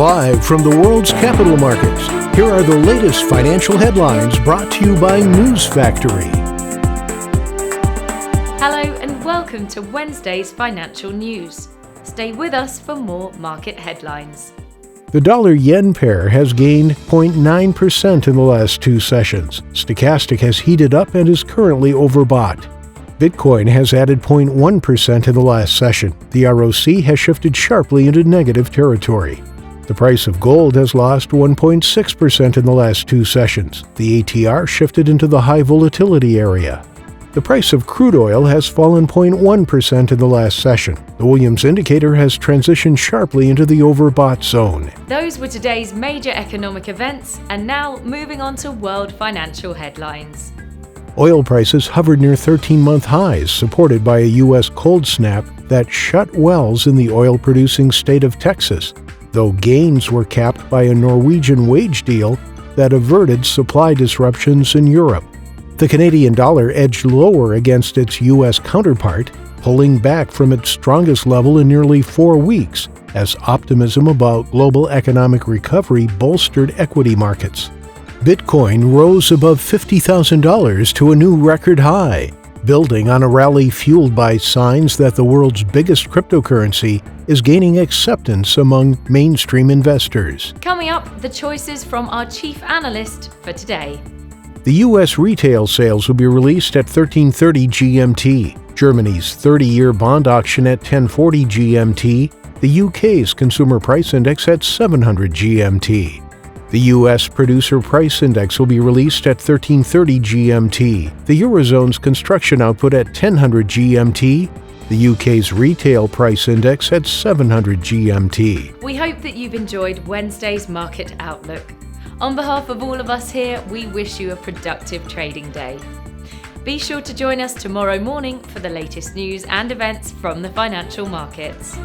Live from the world's capital markets, here are the latest financial headlines brought to you by News Factory. Hello and welcome to Wednesday's financial news. Stay with us for more market headlines. The dollar-yen pair has gained 0.9% in the last two sessions. Stochastic has heated up and is currently overbought. Bitcoin has added 0.1% in the last session. The ROC has shifted sharply into negative territory. The price of gold has lost 1.6% in the last two sessions. The ATR shifted into the high volatility area. The price of crude oil has fallen 0.1% in the last session. The Williams indicator has transitioned sharply into the overbought zone. Those were today's major economic events, and now moving on to world financial headlines. Oil prices hovered near 13-month highs, supported by a U.S. cold snap that shut wells in the oil-producing state of Texas, though gains were capped by a Norwegian wage deal that averted supply disruptions in Europe. The Canadian dollar edged lower against its U.S. counterpart, pulling back from its strongest level in nearly 4 weeks, as optimism about global economic recovery bolstered equity markets. Bitcoin rose above $50,000 to a new record high, building on a rally fueled by signs that the world's biggest cryptocurrency is gaining acceptance among mainstream investors. Coming up, the choices from our chief analyst for today. The U.S. retail sales will be released at 13:30 GMT, Germany's 30-year bond auction at 10:40 GMT, the UK's Consumer Price Index at 700 GMT. The U.S. Producer Price Index will be released at 13:30 GMT, the Eurozone's construction output at 1000 GMT, the UK's Retail Price Index at 700 GMT. We hope that you've enjoyed Wednesday's market outlook. On behalf of all of us here, we wish you a productive trading day. Be sure to join us tomorrow morning for the latest news and events from the financial markets.